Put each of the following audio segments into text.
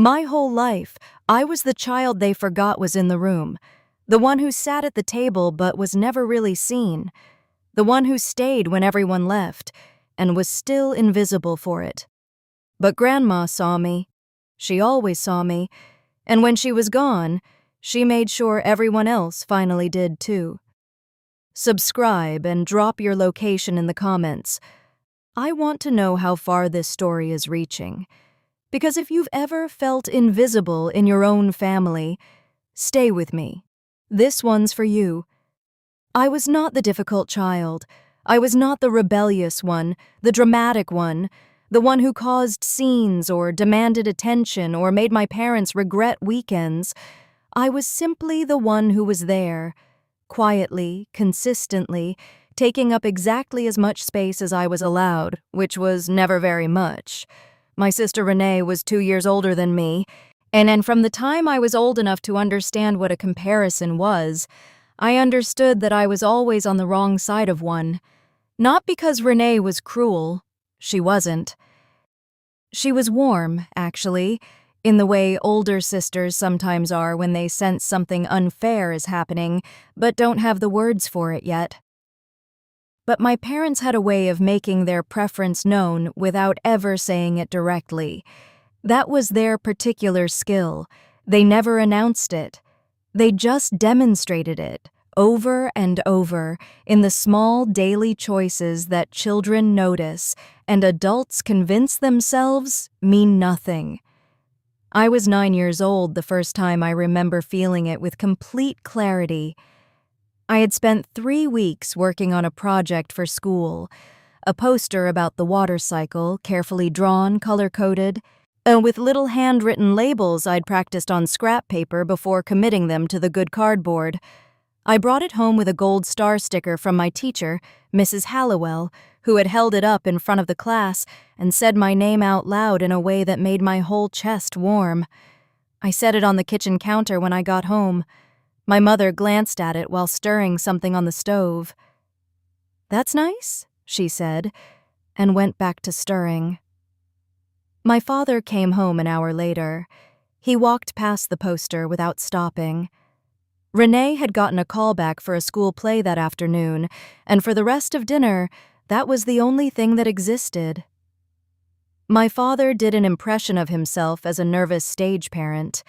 My whole life, I was the child they forgot was in the room, the one who sat at the table but was never really seen, the one who stayed when everyone left and was still invisible for it. But Grandma saw me. She always saw me, and when she was gone, she made sure everyone else finally did too. Subscribe and drop your location in the comments. I want to know how far this story is reaching. Because if you've ever felt invisible in your own family, stay with me. This one's for you. I was not the difficult child. I was not the rebellious one, the dramatic one, the one who caused scenes or demanded attention or made my parents regret weekends. I was simply the one who was there, quietly, consistently, taking up exactly as much space as I was allowed, which was never very much. My sister Renee was 2 years older than me, and from the time I was old enough to understand what a comparison was, I understood that I was always on the wrong side of one. Not because Renee was cruel. She wasn't. She was warm, actually, in the way older sisters sometimes are when they sense something unfair is happening, but don't have the words for it yet. But my parents had a way of making their preference known without ever saying it directly. That was their particular skill. They never announced it. They just demonstrated it, over and over, in the small daily choices that children notice and adults convince themselves mean nothing. I was 9 years old the first time I remember feeling it with complete clarity. I had spent 3 weeks working on a project for school, a poster about the water cycle, carefully drawn, color-coded, with little handwritten labels I'd practiced on scrap paper before committing them to the good cardboard. I brought it home with a gold star sticker from my teacher, Mrs. Hallowell, who had held it up in front of the class and said my name out loud in a way that made my whole chest warm. I set it on the kitchen counter when I got home. My mother glanced at it while stirring something on the stove. "That's nice," she said, and went back to stirring. My father came home an hour later. He walked past the poster without stopping. Renee had gotten a call back for a school play that afternoon, and for the rest of dinner, that was the only thing that existed. My father did an impression of himself as a nervous stage parent.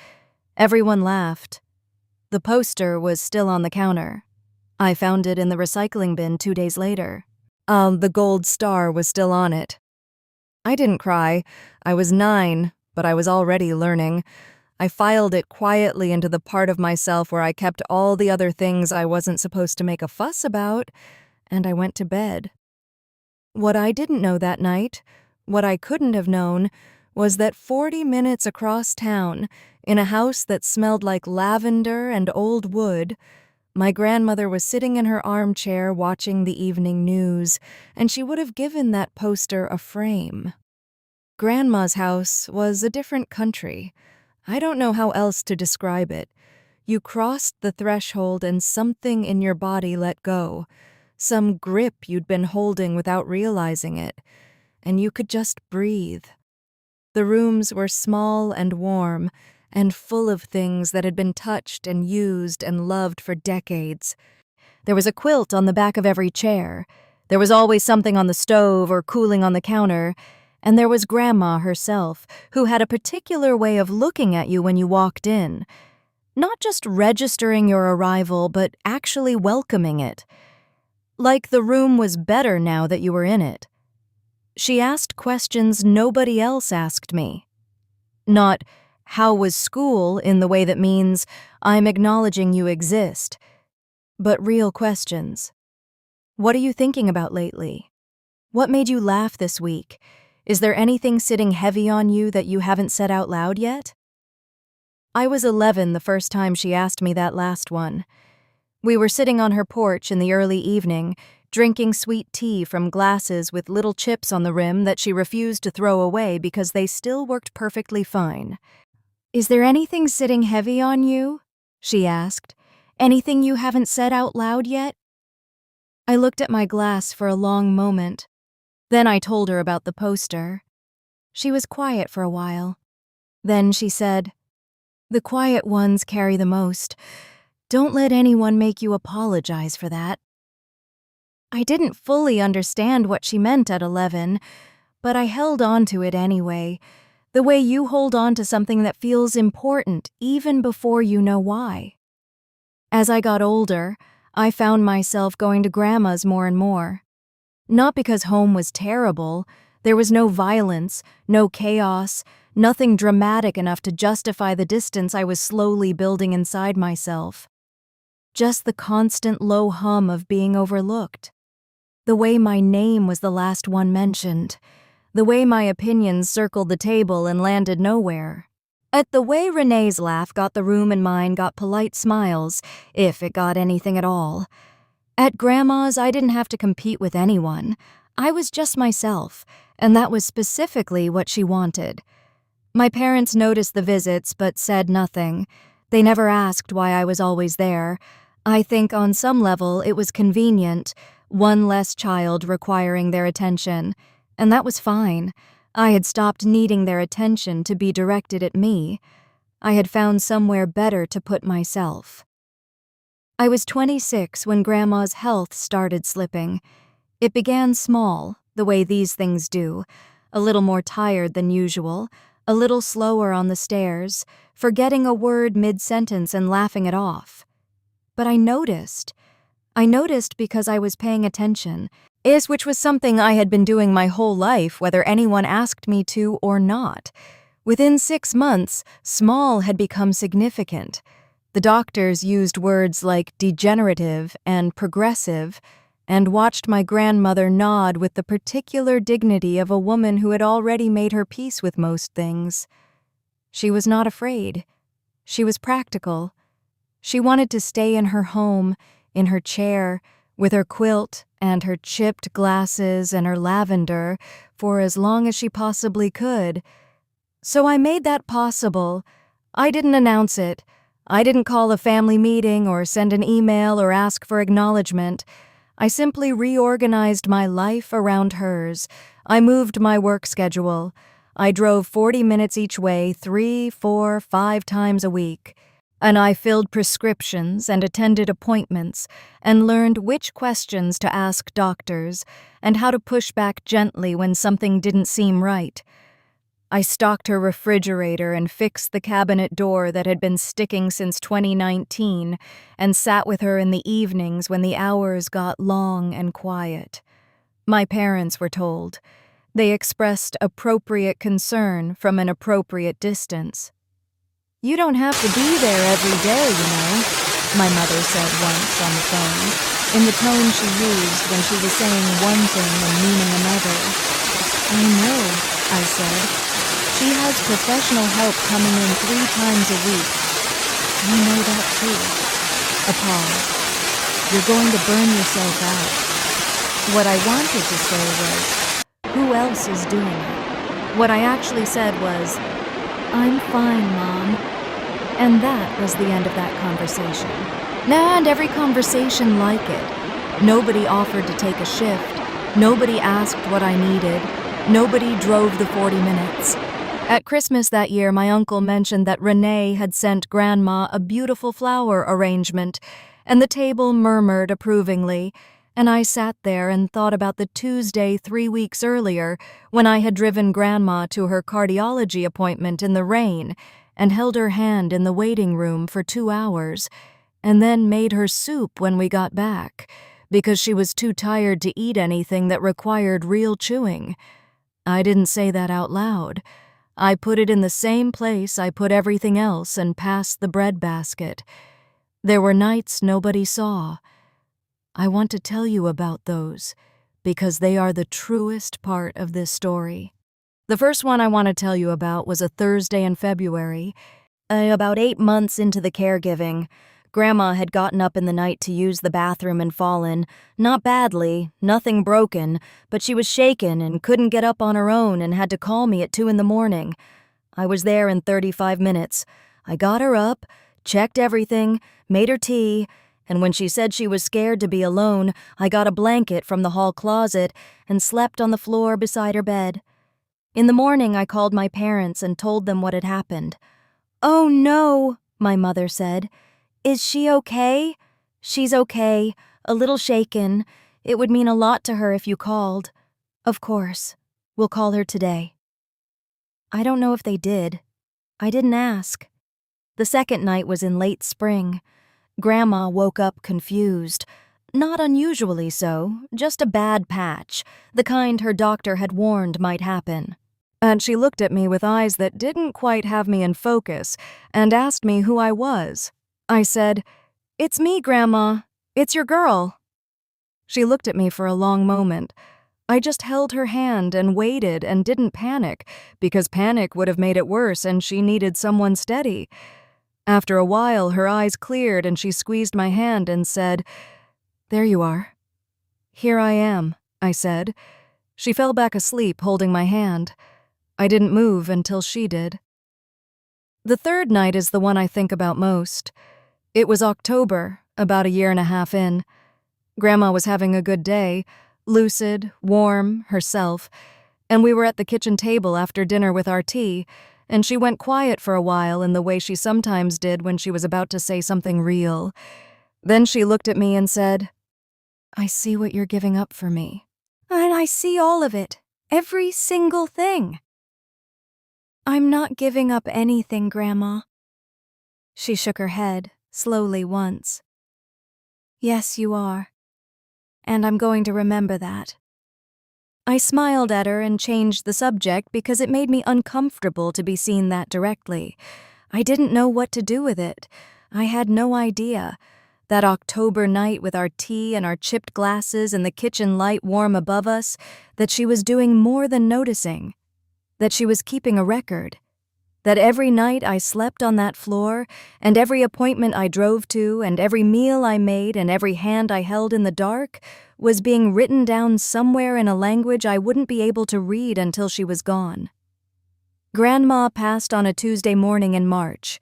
Everyone laughed. The poster was still on the counter. I found it in the recycling bin 2 days later. The gold star was still on it. I didn't cry. I was 9, but I was already learning. I filed it quietly into the part of myself where I kept all the other things I wasn't supposed to make a fuss about, and I went to bed. What I didn't know that night, what I couldn't have known, was that 40 minutes across town, in a house that smelled like lavender and old wood, my grandmother was sitting in her armchair watching the evening news, and she would have given that poster a frame. Grandma's house was a different country. I don't know how else to describe it. You crossed the threshold and something in your body let go, some grip you'd been holding without realizing it, and you could just breathe. The rooms were small and warm, and full of things that had been touched and used and loved for decades. There was a quilt on the back of every chair. There was always something on the stove or cooling on the counter. And there was Grandma herself, who had a particular way of looking at you when you walked in. Not just registering your arrival, but actually welcoming it. Like the room was better now that you were in it. She asked questions nobody else asked me. Not, "How was school?" in the way that means, "I'm acknowledging you exist," but real questions. What are you thinking about lately? What made you laugh this week? Is there anything sitting heavy on you that you haven't said out loud yet? I was 11 the first time she asked me that last one. We were sitting on her porch in the early evening, drinking sweet tea from glasses with little chips on the rim that she refused to throw away because they still worked perfectly fine. "Is there anything sitting heavy on you?" she asked. "Anything you haven't said out loud yet?" I looked at my glass for a long moment. Then I told her about the poster. She was quiet for a while. Then she said, "The quiet ones carry the most. Don't let anyone make you apologize for that." I didn't fully understand what she meant at 11, but I held on to it anyway, the way you hold on to something that feels important even before you know why. As I got older, I found myself going to Grandma's more and more. Not because home was terrible. There was no violence, no chaos, nothing dramatic enough to justify the distance I was slowly building inside myself. Just the constant low hum of being overlooked. The way my name was the last one mentioned. The way my opinions circled the table and landed nowhere. At the way Renee's laugh got the room and mine got polite smiles, if it got anything at all. At Grandma's, I didn't have to compete with anyone. I was just myself, and that was specifically what she wanted. My parents noticed the visits but said nothing. They never asked why I was always there. I think on some level it was convenient, one less child requiring their attention, and that was fine. I had stopped needing their attention to be directed at me. I had found somewhere better to put myself. I was 26 when Grandma's health started slipping. It began small, the way these things do, a little more tired than usual, a little slower on the stairs, forgetting a word mid-sentence and laughing it off. But I noticed. I noticed because I was paying attention, which was something I had been doing my whole life, whether anyone asked me to or not. Within 6 months, small had become significant. The doctors used words like degenerative and progressive, and watched my grandmother nod with the particular dignity of a woman who had already made her peace with most things. She was not afraid. She was practical. She wanted to stay in her home, in her chair, with her quilt and her chipped glasses and her lavender for as long as she possibly could. So I made that possible. I didn't announce it. I didn't call a family meeting or send an email or ask for acknowledgement. I simply reorganized my life around hers. I moved my work schedule. I drove 40 minutes each way 3, 4, 5 times a week. And I filled prescriptions and attended appointments and learned which questions to ask doctors and how to push back gently when something didn't seem right. I stocked her refrigerator and fixed the cabinet door that had been sticking since 2019 and sat with her in the evenings when the hours got long and quiet. My parents were told. They expressed appropriate concern from an appropriate distance. "You don't have to be there every day, you know," my mother said once on the phone, in the tone she used when she was saying one thing and meaning another. "I know," I said. "She has professional help coming in 3 times a week. I know that too." A pause. "You're going to burn yourself out." What I wanted to say was, "Who else is doing it?" What I actually said was, "I'm fine, Mom." And that was the end of that conversation. And every conversation like it. Nobody offered to take a shift. Nobody asked what I needed. Nobody drove the 40 minutes. At Christmas that year, my uncle mentioned that Renee had sent Grandma a beautiful flower arrangement, and the table murmured approvingly, and I sat there and thought about the Tuesday 3 weeks earlier when I had driven Grandma to her cardiology appointment in the rain and held her hand in the waiting room for 2 hours, and then made her soup when we got back, because she was too tired to eat anything that required real chewing. I didn't say that out loud. I put it in the same place I put everything else and passed the bread basket. There were nights nobody saw. I want to tell you about those, because they are the truest part of this story. The first one I want to tell you about was a Thursday in February. About 8 months into the caregiving, Grandma had gotten up in the night to use the bathroom and fallen. Not badly, nothing broken, but she was shaken and couldn't get up on her own and had to call me at 2 a.m. I was there in 35 minutes. I got her up, checked everything, made her tea, and when she said she was scared to be alone, I got a blanket from the hall closet and slept on the floor beside her bed. In the morning, I called my parents and told them what had happened. "Oh no," my mother said. "Is she okay?" "She's okay, a little shaken. It would mean a lot to her if you called." "Of course. We'll call her today." I don't know if they did. I didn't ask. The second night was in late spring. Grandma woke up confused. Not unusually so, just a bad patch, the kind her doctor had warned might happen. And she looked at me with eyes that didn't quite have me in focus and asked me who I was. I said, "It's me, Grandma. It's your girl." She looked at me for a long moment. I just held her hand and waited and didn't panic, because panic would have made it worse and she needed someone steady. After a while, her eyes cleared and she squeezed my hand and said, "There you are." "Here I am," I said. She fell back asleep, holding my hand. I didn't move until she did. The third night is the one I think about most. It was October, about a year and a half in. Grandma was having a good day, lucid, warm, herself, and we were at the kitchen table after dinner with our tea, and she went quiet for a while in the way she sometimes did when she was about to say something real. Then she looked at me and said, "I see what you're giving up for me." "And I see all of it, every single thing." "I'm not giving up anything, Grandma." She shook her head, slowly once. "Yes, you are. And I'm going to remember that." I smiled at her and changed the subject because it made me uncomfortable to be seen that directly. I didn't know what to do with it. I had no idea. That October night with our tea and our chipped glasses and the kitchen light warm above us, that she was doing more than noticing. That she was keeping a record. That every night I slept on that floor, and every appointment I drove to, and every meal I made, and every hand I held in the dark, was being written down somewhere in a language I wouldn't be able to read until she was gone. Grandma passed on a Tuesday morning in March.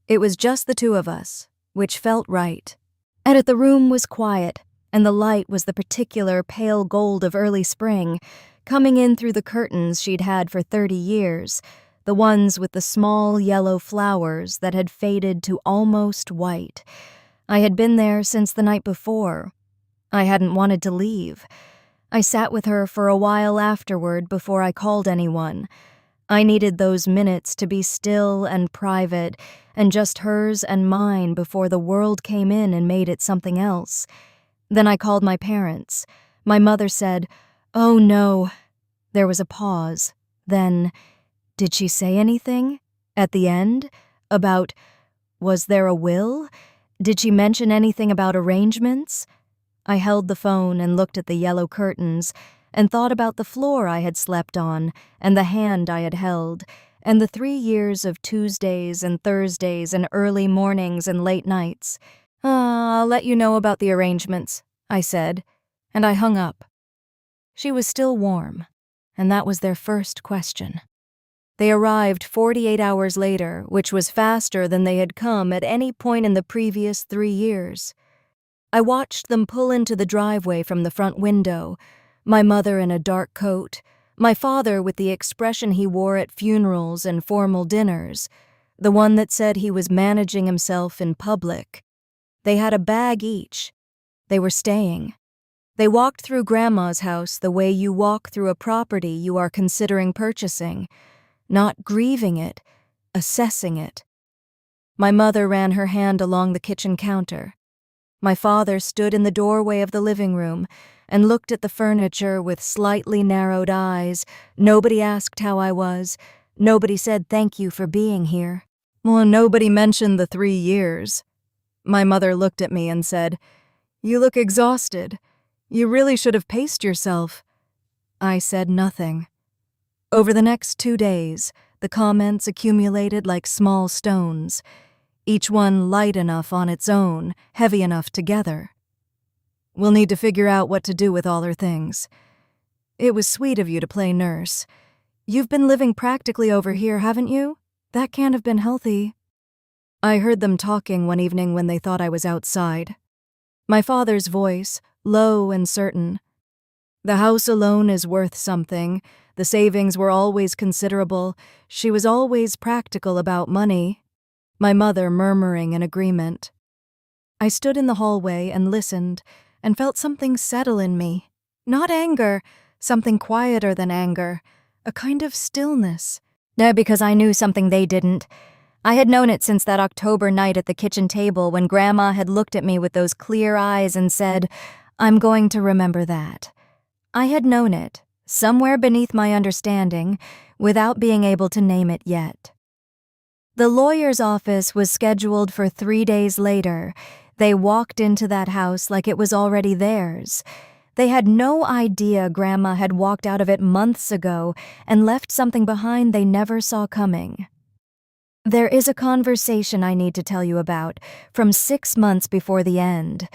It was just the two of us, which felt right. And the room was quiet, and the light was the particular pale gold of early spring, coming in through the curtains she'd had for 30 years, the ones with the small yellow flowers that had faded to almost white. I had been there since the night before. I hadn't wanted to leave. I sat with her for a while afterward before I called anyone. I needed those minutes to be still and private, and just hers and mine before the world came in and made it something else. Then I called my parents. My mother said, "Oh no." There was a pause. Then, "Did she say anything?" At the end? About, was there a will? Did she mention anything about arrangements? I held the phone and looked at the yellow curtains and thought about the floor I had slept on and the hand I had held and the 3 years of Tuesdays and Thursdays and early mornings and late nights. I'll let you know about the arrangements," I said, and I hung up. She was still warm, and that was their first question. They arrived 48 hours later, which was faster than they had come at any point in the previous 3 years. I watched them pull into the driveway from the front window, my mother in a dark coat, my father with the expression he wore at funerals and formal dinners, the one that said he was managing himself in public. They had a bag each. They were staying. They walked through Grandma's house the way you walk through a property you are considering purchasing, not grieving it, assessing it. My mother ran her hand along the kitchen counter. My father stood in the doorway of the living room and looked at the furniture with slightly narrowed eyes. Nobody asked how I was. Nobody said thank you for being here. Well, nobody mentioned the 3 years. My mother looked at me and said, "You look exhausted. You really should have paced yourself." I said nothing. Over the next 2 days, the comments accumulated like small stones, each one light enough on its own, heavy enough together. "We'll need to figure out what to do with all her things. It was sweet of you to play nurse. You've been living practically over here, haven't you? That can't have been healthy." I heard them talking one evening when they thought I was outside. My father's voice, low and certain. "The house alone is worth something. The savings were always considerable. She was always practical about money. My mother murmuring in agreement. I stood in the hallway and listened, and felt something settle in me. Not anger, something quieter than anger, a kind of stillness. Because I knew something they didn't. I had known it since that October night at the kitchen table when Grandma had looked at me with those clear eyes and said, "I'm going to remember that." I had known it, somewhere beneath my understanding, without being able to name it yet. The lawyer's office was scheduled for 3 days later. They walked into that house like it was already theirs. They had no idea Grandma had walked out of it months ago and left something behind they never saw coming. There is a conversation I need to tell you about, from 6 months before the end.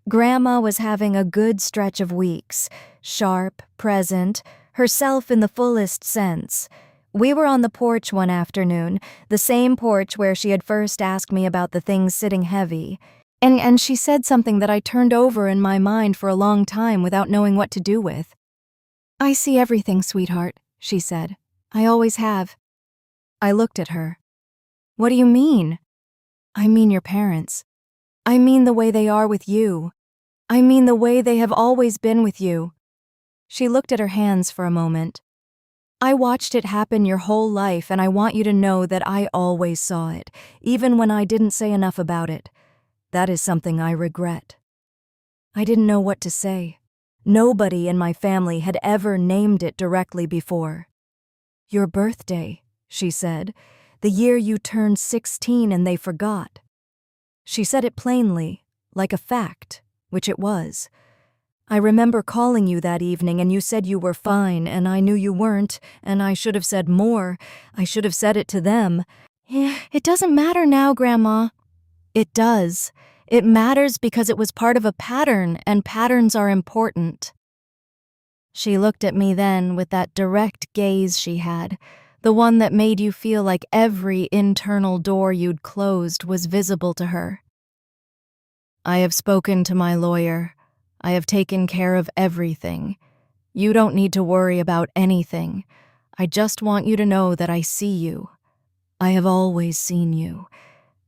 Grandma was having a good stretch of weeks, sharp, present, herself in the fullest sense. We were on the porch one afternoon, the same porch where she had first asked me about the things sitting heavy. And she said something that I turned over in my mind for a long time without knowing what to do with. "I see everything, sweetheart," she said. "I always have." I looked at her. "What do you mean?" "I mean your parents. I mean the way they are with you. I mean the way they have always been with you." She looked at her hands for a moment. "I watched it happen your whole life, and I want you to know that I always saw it, even when I didn't say enough about it. That is something I regret." I didn't know what to say. Nobody in my family had ever named it directly before. "Your birthday," she said, "the year you turned 16 and they forgot." She said it plainly, like a fact, which it was. "I remember calling you that evening and you said you were fine and I knew you weren't, and I should have said more. I should have said it to them." "It doesn't matter now, Grandma." "It does. It matters because it was part of a pattern, and patterns are important." She looked at me then with that direct gaze she had, the one that made you feel like every internal door you'd closed was visible to her. "I have spoken to my lawyer. I have taken care of everything. You don't need to worry about anything. I just want you to know that I see you. I have always seen you.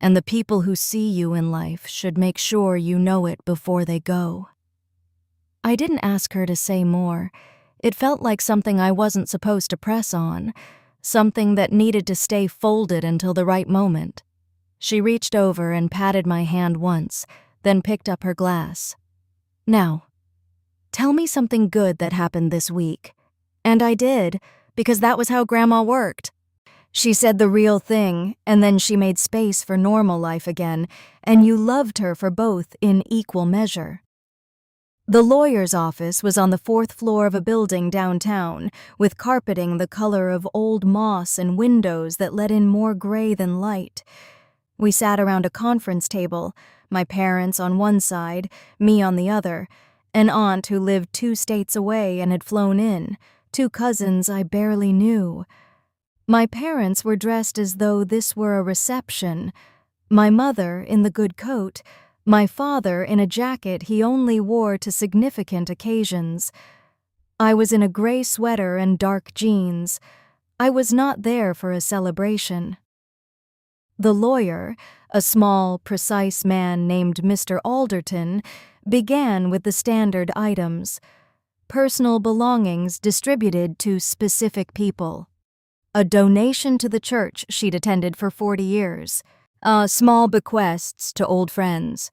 And the people who see you in life should make sure you know it before they go." I didn't ask her to say more. It felt like something I wasn't supposed to press on, something that needed to stay folded until the right moment. She reached over and patted my hand once, then picked up her glass. "Now, tell me something good that happened this week." And I did, because that was how Grandma worked. She said the real thing, and then she made space for normal life again, and you loved her for both in equal measure. The lawyer's office was on the 4th floor of a building downtown, with carpeting the color of old moss and windows that let in more gray than light. We sat around a conference table, my parents on one side, me on the other, an aunt who lived 2 states away and had flown in, 2 cousins I barely knew. My parents were dressed as though this were a reception. My mother in the good coat, my father in a jacket he only wore to significant occasions. I was in a gray sweater and dark jeans. I was not there for a celebration. The lawyer, a small, precise man named Mr. Alderton, began with the standard items. Personal belongings distributed to specific people. A donation to the church she'd attended for 40 years. Small bequests to old friends.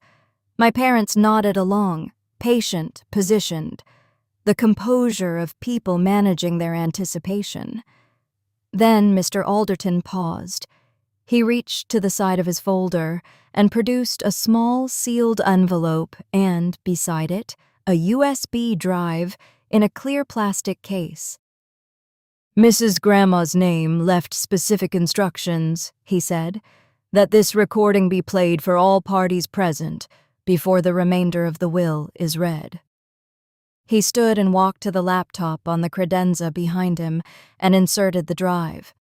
My parents nodded along, patient, positioned. The composure of people managing their anticipation. Then Mr. Alderton paused. He reached to the side of his folder and produced a small sealed envelope and, beside it, a USB drive in a clear plastic case. "Mrs. Grandma's name left specific instructions," he said, "that this recording be played for all parties present before the remainder of the will is read." He stood and walked to the laptop on the credenza behind him and inserted the drive.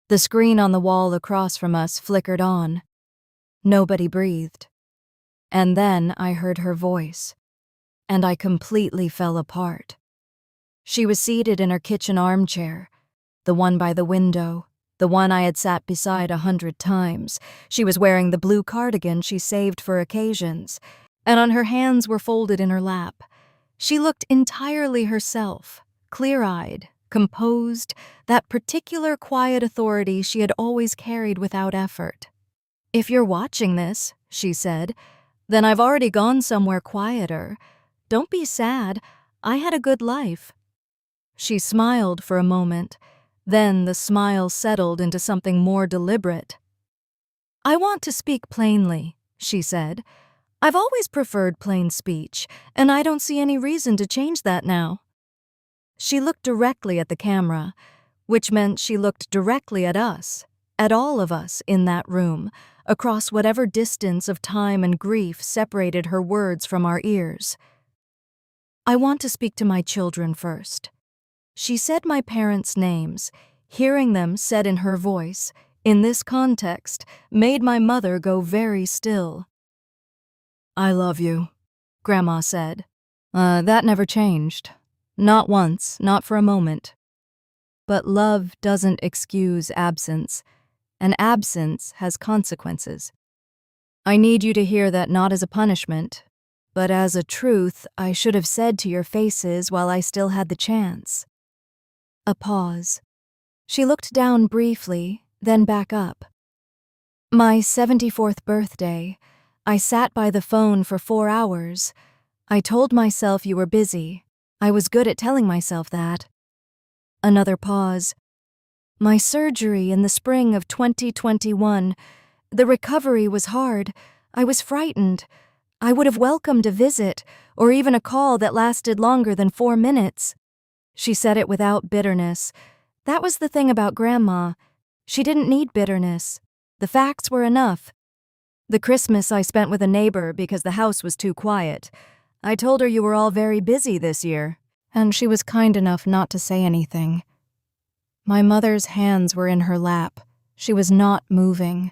The screen on the wall across from us flickered on. Nobody breathed. And then I heard her voice, and I completely fell apart. She was seated in her kitchen armchair, the one by the window, the one I had sat beside 100 times. She was wearing the blue cardigan she saved for occasions, and on her hands were folded in her lap. She looked entirely herself, clear-eyed, composed, that particular quiet authority she had always carried without effort. "If you're watching this," she said, "then I've already gone somewhere quieter. Don't be sad. I had a good life." She smiled for a moment. Then the smile settled into something more deliberate. "I want to speak plainly," she said. "I've always preferred plain speech, and I don't see any reason to change that now." She looked directly at the camera, which meant she looked directly at us, at all of us in that room, across whatever distance of time and grief separated her words from our ears. "I want to speak to my children first." She said my parents' names. Hearing them said in her voice, in this context, made my mother go very still. "I love you," Grandma said. That never changed. Not once, not for a moment. But love doesn't excuse absence, and absence has consequences. I need you to hear that not as a punishment, but as a truth I should have said to your faces while I still had the chance. A pause. She looked down briefly, then back up. "My 74th birthday. I sat by the phone for 4 hours. I told myself you were busy. I was good at telling myself that." Another pause. "My surgery in the spring of 2021. The recovery was hard. I was frightened. I would have welcomed a visit, or even a call that lasted longer than 4 minutes." She said it without bitterness. That was the thing about Grandma. She didn't need bitterness. The facts were enough. "The Christmas I spent with a neighbor because the house was too quiet. I told her you were all very busy this year, and she was kind enough not to say anything." My mother's hands were in her lap. She was not moving.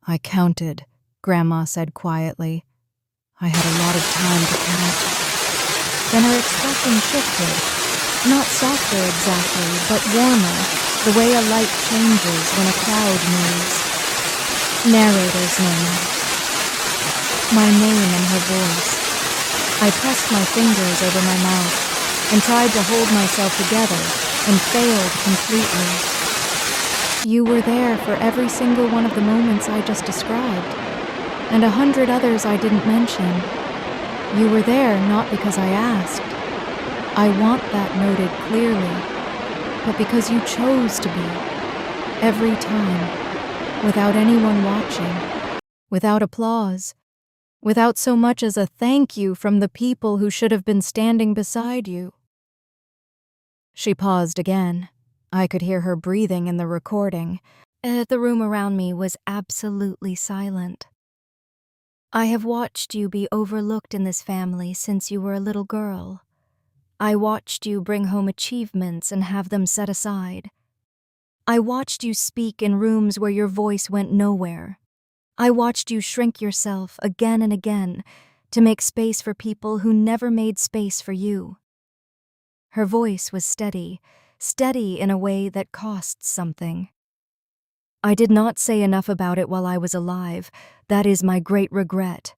"I counted," Grandma said quietly. "I had a lot of time to count." Then her expression shifted. Not softer exactly, but warmer, the way a light changes when a cloud moves. Narrator's name. My name in her voice. I pressed my fingers over my mouth and tried to hold myself together and failed completely. "You were there for every single one of the moments I just described, and 100 others I didn't mention. You were there not because I asked. I want that noted clearly, but because you chose to be. Every time, without anyone watching, without applause, without so much as a thank you from the people who should have been standing beside you." She paused again. I could hear her breathing in the recording. The room around me was absolutely silent. "I have watched you be overlooked in this family since you were a little girl. I watched you bring home achievements and have them set aside. I watched you speak in rooms where your voice went nowhere. I watched you shrink yourself again and again to make space for people who never made space for you." Her voice was steady, steady in a way that costs something. "I did not say enough about it while I was alive. That is my great regret.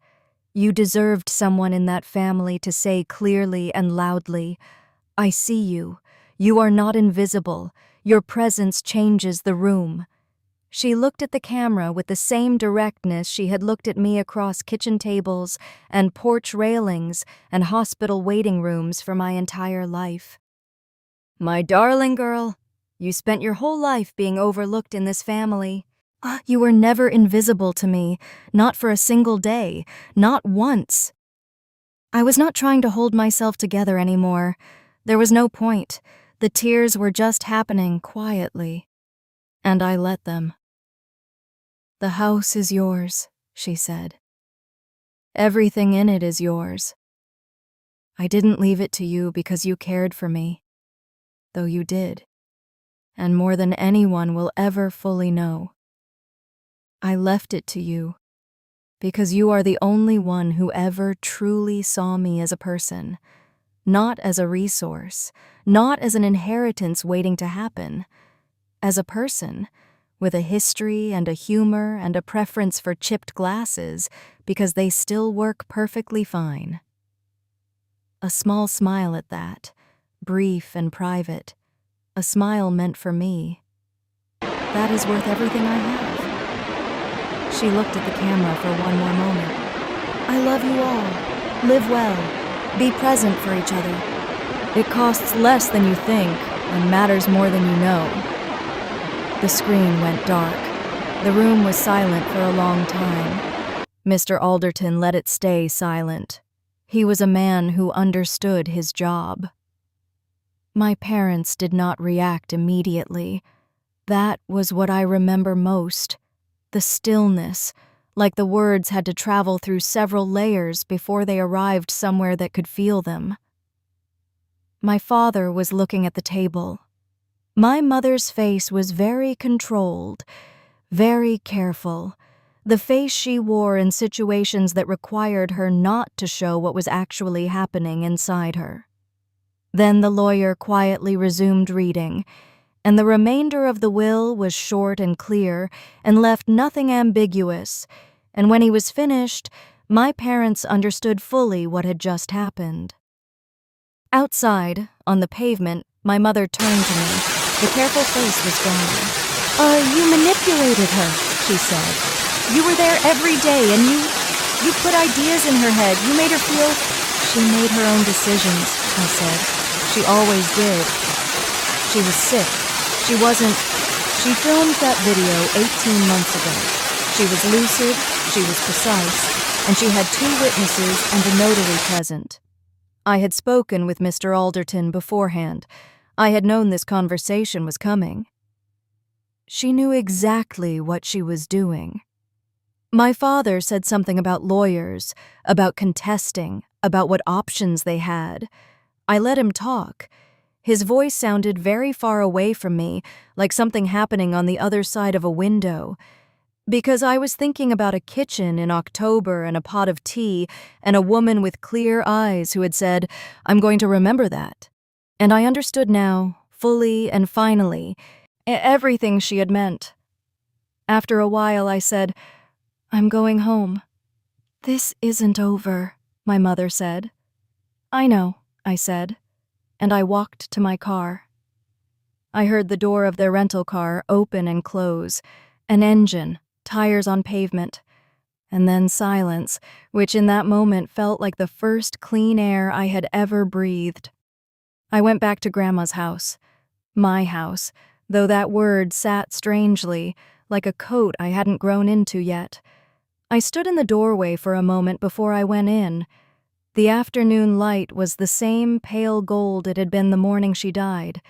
You deserved someone in that family to say clearly and loudly, 'I see you. You are not invisible. Your presence changes the room.'" She looked at the camera with the same directness she had looked at me across kitchen tables and porch railings and hospital waiting rooms for my entire life. "My darling girl, you spent your whole life being overlooked in this family. You were never invisible to me, not for a single day, not once." I was not trying to hold myself together anymore. There was no point. The tears were just happening quietly. And I let them. "The house is yours," she said. "Everything in it is yours. I didn't leave it to you because you cared for me, though you did, and more than anyone will ever fully know. I left it to you because you are the only one who ever truly saw me as a person, not as a resource, not as an inheritance waiting to happen. As a person, with a history and a humor and a preference for chipped glasses because they still work perfectly fine. A small smile at that, brief and private, a smile meant for me. That is worth everything I have. She looked at the camera for one more moment. I love you all. Live well. Be present for each other. It costs less than you think and matters more than you know. The screen went dark. The room was silent for a long time. Mr. Alderton let it stay silent. He was a man who understood his job. My parents did not react immediately. That was what I remember most. The stillness, like the words had to travel through several layers before they arrived somewhere that could feel them. My father was looking at the table. My mother's face was very controlled, very careful, the face she wore in situations that required her not to show what was actually happening inside her. Then the lawyer quietly resumed reading, and the remainder of the will was short and clear and left nothing ambiguous, and when he was finished, my parents understood fully what had just happened. Outside, on the pavement, my mother turned to me. The careful face was gone. You manipulated her," she said. "You were there every day and you put ideas in her head. You made her feel—" "She made her own decisions," I said. "She always did. She was sick. She wasn't—" "She filmed that video 18 months ago. She was lucid, she was precise, and she had 2 witnesses and a notary present. I had spoken with Mr. Alderton beforehand. I had known this conversation was coming. She knew exactly what she was doing. My father said something about lawyers, about contesting, about what options they had. I let him talk. His voice sounded very far away from me, like something happening on the other side of a window. Because I was thinking about a kitchen in October and a pot of tea and a woman with clear eyes who had said, "I'm going to remember that." And I understood now, fully and finally, everything she had meant. After a while I said, "I'm going home." "This isn't over," my mother said. "I know," I said, and I walked to my car. I heard the door of their rental car open and close, an engine, tires on pavement, and then silence, which in that moment felt like the first clean air I had ever breathed. I went back to Grandma's house, my house, though that word sat strangely, like a coat I hadn't grown into yet. I stood in the doorway for a moment before I went in. The afternoon light was the same pale gold it had been the morning she died.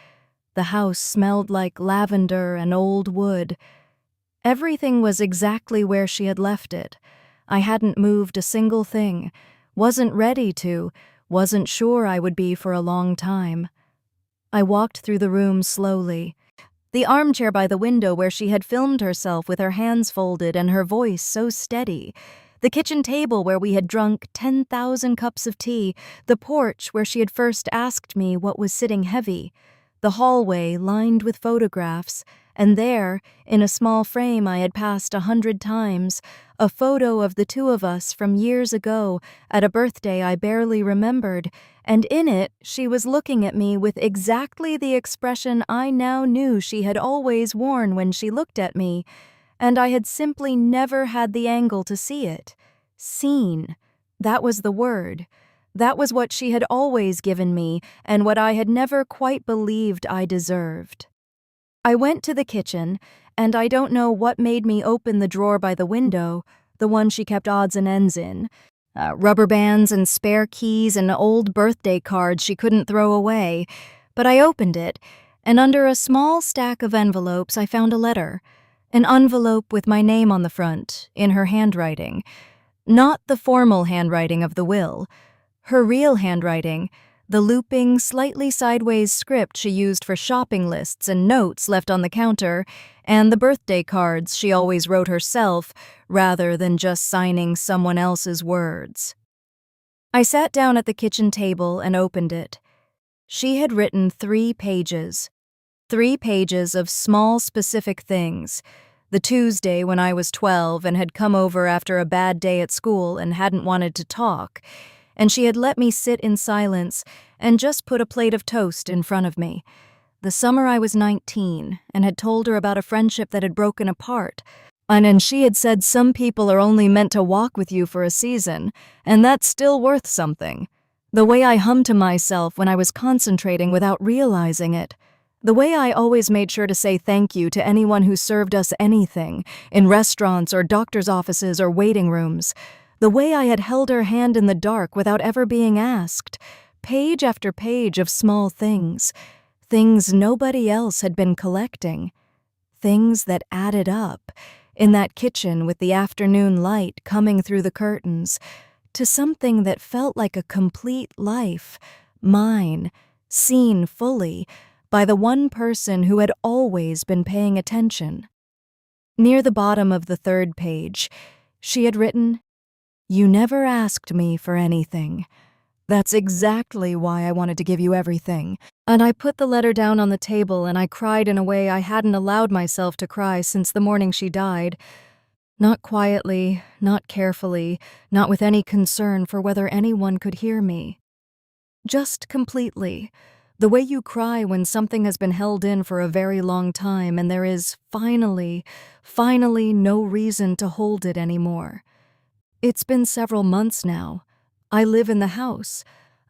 The house smelled like lavender and old wood. Everything was exactly where she had left it. I hadn't moved a single thing, wasn't ready to, wasn't sure I would be for a long time. I walked through the room slowly. The armchair by the window where she had filmed herself with her hands folded and her voice so steady. The kitchen table where we had drunk 10,000 cups of tea. The porch where she had first asked me what was sitting heavy. The hallway lined with photographs. And there, in a small frame I had passed 100 times, a photo of the 2 of us from years ago at a birthday I barely remembered, and in it she was looking at me with exactly the expression I now knew she had always worn when she looked at me, and I had simply never had the angle to see it. Seen. That was the word. That was what she had always given me, and what I had never quite believed I deserved. I went to the kitchen, and I don't know what made me open the drawer by the window, the one she kept odds and ends in. Rubber bands and spare keys and old birthday cards she couldn't throw away. But I opened it, and under a small stack of envelopes I found a letter. An envelope with my name on the front, in her handwriting. Not the formal handwriting of the will. Her real handwriting, the looping, slightly sideways script she used for shopping lists and notes left on the counter, and the birthday cards she always wrote herself rather than just signing someone else's words. I sat down at the kitchen table and opened it. She had written 3 pages. 3 pages of small, specific things. The Tuesday when I was 12 and had come over after a bad day at school and hadn't wanted to talk, and she had let me sit in silence and just put a plate of toast in front of me. The summer I was 19 and had told her about a friendship that had broken apart, and she had said some people are only meant to walk with you for a season, and that's still worth something. The way I hummed to myself when I was concentrating without realizing it. The way I always made sure to say thank you to anyone who served us anything, in restaurants or doctor's offices or waiting rooms. The way I had held her hand in the dark without ever being asked. Page after page of small things. Things nobody else had been collecting. Things that added up, in that kitchen with the afternoon light coming through the curtains, to something that felt like a complete life, mine, seen fully, by the one person who had always been paying attention. Near the bottom of the 3rd page, she had written, "You never asked me for anything. That's exactly why I wanted to give you everything." And I put the letter down on the table and I cried in a way I hadn't allowed myself to cry since the morning she died. Not quietly, not carefully, not with any concern for whether anyone could hear me. Just completely. The way you cry when something has been held in for a very long time and there is finally no reason to hold it anymore. It's been several months now. I live in the house.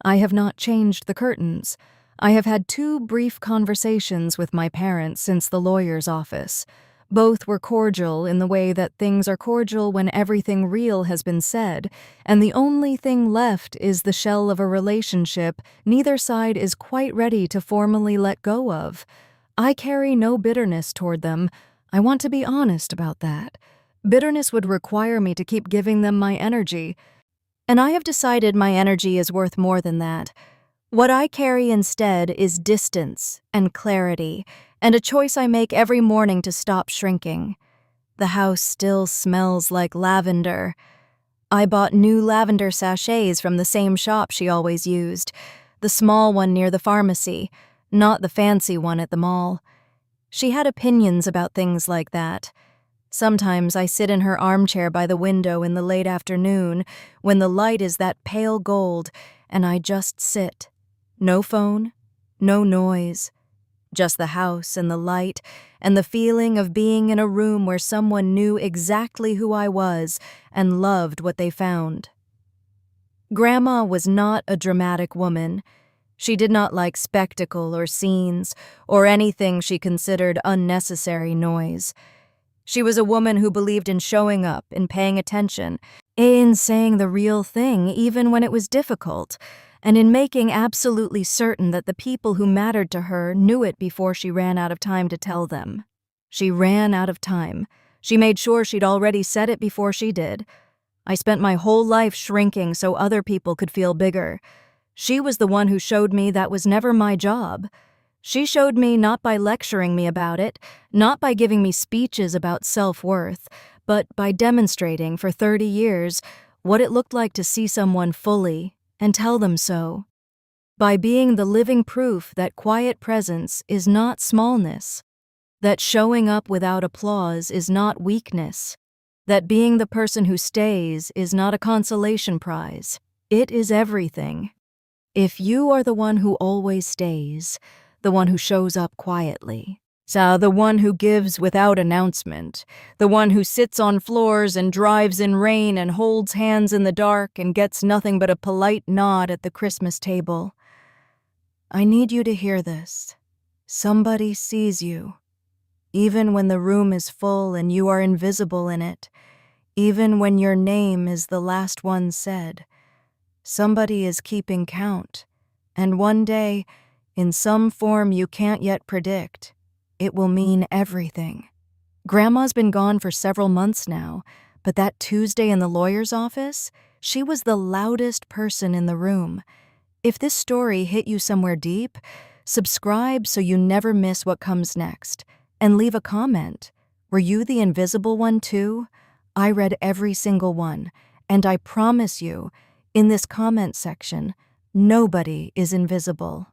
I have not changed the curtains. I have had 2 brief conversations with my parents since the lawyer's office. Both were cordial in the way that things are cordial when everything real has been said, and the only thing left is the shell of a relationship neither side is quite ready to formally let go of. I carry no bitterness toward them. I want to be honest about that. Bitterness would require me to keep giving them my energy, and I have decided my energy is worth more than that. What I carry instead is distance and clarity, and a choice I make every morning to stop shrinking. The house still smells like lavender. I bought new lavender sachets from the same shop she always used, the small one near the pharmacy, not the fancy one at the mall. She had opinions about things like that. Sometimes I sit in her armchair by the window in the late afternoon when the light is that pale gold, and I just sit. No phone, no noise, just the house and the light and the feeling of being in a room where someone knew exactly who I was and loved what they found. Grandma was not a dramatic woman. She did not like spectacle or scenes or anything she considered unnecessary noise. She was a woman who believed in showing up, in paying attention, in saying the real thing even when it was difficult, and in making absolutely certain that the people who mattered to her knew it before she ran out of time to tell them. She ran out of time. She made sure she'd already said it before she did. I spent my whole life shrinking so other people could feel bigger. She was the one who showed me that was never my job. She showed me not by lecturing me about it, not by giving me speeches about self-worth, but by demonstrating for 30 years what it looked like to see someone fully and tell them so. By being the living proof that quiet presence is not smallness, that showing up without applause is not weakness, that being the person who stays is not a consolation prize. It is everything. If you are the one who always stays, the one who shows up quietly, the one who gives without announcement, the one who sits on floors and drives in rain and holds hands in the dark and gets nothing but a polite nod at the Christmas table. I need you to hear this. Somebody sees you. Even when the room is full and you are invisible in it, even when your name is the last one said, somebody is keeping count, and one day, in some form you can't yet predict, it will mean everything. Grandma's been gone for several months now, but that Tuesday in the lawyer's office, she was the loudest person in the room. If this story hit you somewhere deep, subscribe so you never miss what comes next, and leave a comment. Were you the invisible one too? I read every single one, and I promise you, In this comment section, nobody is invisible.